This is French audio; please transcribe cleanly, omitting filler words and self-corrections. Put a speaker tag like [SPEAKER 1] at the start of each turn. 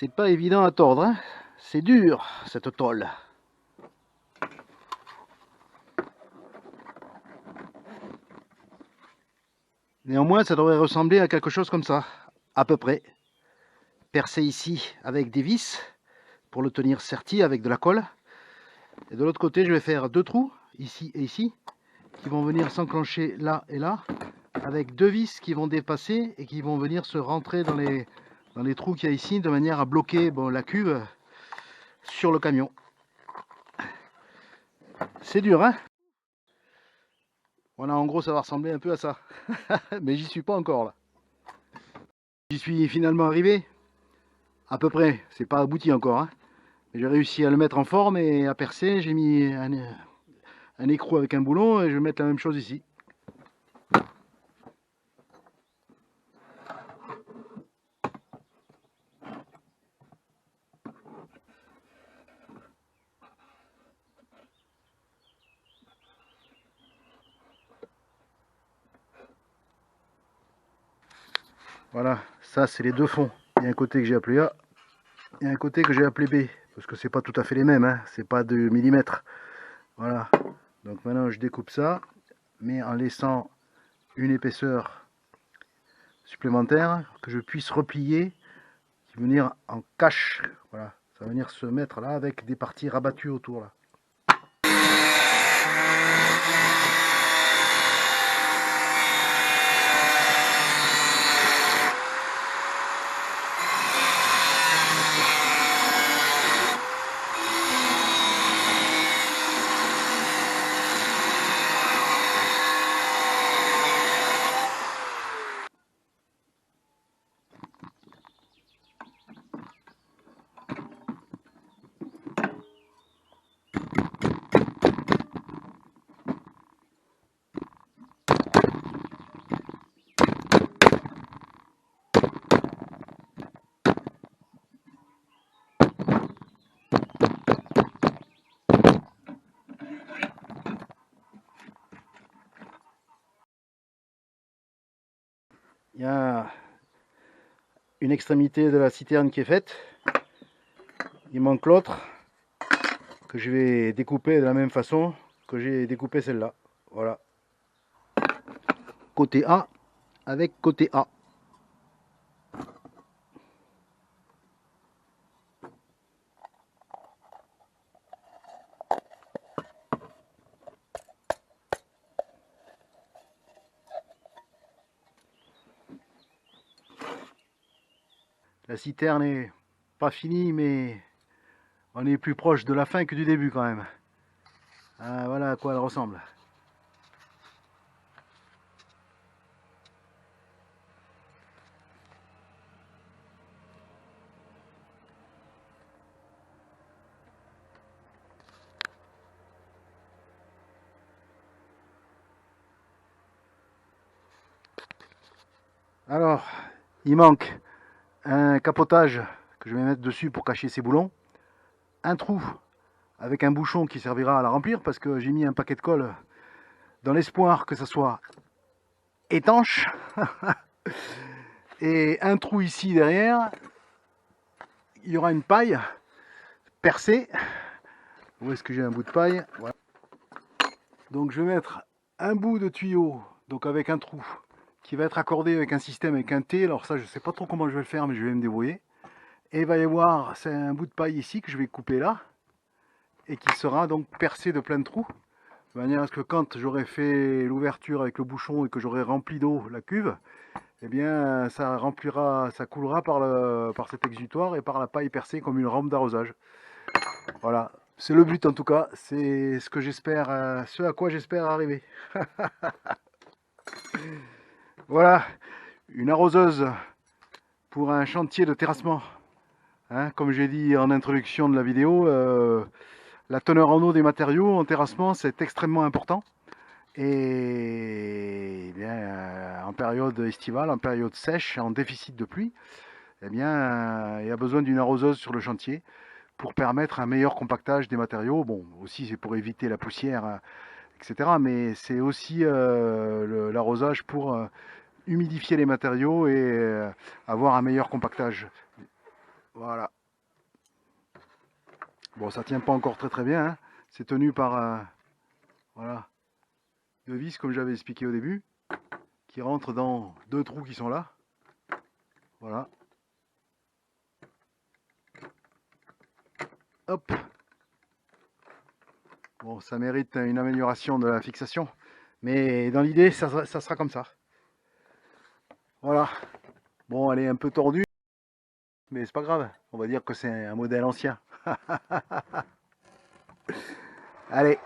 [SPEAKER 1] C'est pas évident à tordre, hein. C'est dur cette tôle. Néanmoins, ça devrait ressembler à quelque chose comme ça, à peu près. Percé ici avec des vis pour le tenir serti avec de la colle. Et de l'autre côté, je vais faire deux trous, ici et ici, qui vont venir s'enclencher là et là, avec deux vis qui vont dépasser et qui vont venir se rentrer dans les trous qu'il y a ici, de manière à bloquer la cuve sur le camion. C'est dur, hein? Voilà, en gros, ça va ressembler un peu à ça. Mais j'y suis pas encore là. J'y suis finalement arrivé. À peu près, c'est pas abouti encore, hein. J'ai réussi à le mettre en forme et à percer. J'ai mis un écrou avec un boulon et je vais mettre la même chose ici. Voilà, ça c'est les deux fonds. Il y a un côté que j'ai appelé A et un côté que j'ai appelé B. Parce que c'est pas tout à fait les mêmes, hein. C'est pas de millimètres. Voilà. Donc maintenant je découpe ça, mais en laissant une épaisseur supplémentaire que je puisse replier, qui va venir en cache. Voilà, ça va venir se mettre là avec des parties rabattues autour là. Il y a une extrémité de la citerne qui est faite. Il manque l'autre que je vais découper de la même façon que j'ai découpé celle-là. Voilà. Côté A avec côté A. La citerne n'est pas finie, mais on est plus proche de la fin que du début quand même. Ah, voilà à quoi elle ressemble. Alors, il manque un capotage que je vais mettre dessus pour cacher ces boulons, un trou avec un bouchon qui servira à la remplir parce que j'ai mis un paquet de colle dans l'espoir que ça soit étanche et un trou ici derrière. Il y aura une paille percée. Où est-ce que j'ai un bout de paille? Voilà. Donc je vais mettre un bout de tuyau, donc avec un trou qui va être accordé avec un système avec un T. Alors ça, je sais pas trop comment je vais le faire, mais je vais me débrouiller. Et il va y avoir, c'est un bout de paille ici que je vais couper là et qui sera donc percé de plein de trous, de manière à ce que quand j'aurai fait l'ouverture avec le bouchon et que j'aurai rempli d'eau la cuve, eh bien ça remplira, ça coulera par cet exutoire et par la paille percée comme une rampe d'arrosage. Voilà, c'est le but en tout cas, c'est ce que j'espère, ce à quoi j'espère arriver. Voilà, une arroseuse pour un chantier de terrassement. Hein, comme j'ai dit en introduction de la vidéo, la teneur en eau des matériaux en terrassement c'est extrêmement important. Et bien, en période estivale, en période sèche, en déficit de pluie, eh bien, il y a besoin d'une arroseuse sur le chantier pour permettre un meilleur compactage des matériaux. Bon, aussi c'est pour éviter la poussière, etc. Mais c'est aussi l'arrosage pour humidifier les matériaux et avoir un meilleur compactage. Voilà. Bon, ça tient pas encore très bien, hein. C'est tenu par voilà, deux vis comme j'avais expliqué au début, qui rentrent dans deux trous qui sont là. Voilà. Hop. Bon, ça mérite une amélioration de la fixation, mais dans l'idée, ça sera comme ça. Voilà. Bon, elle est un peu tordue, mais c'est pas grave. On va dire que c'est un modèle ancien. Allez.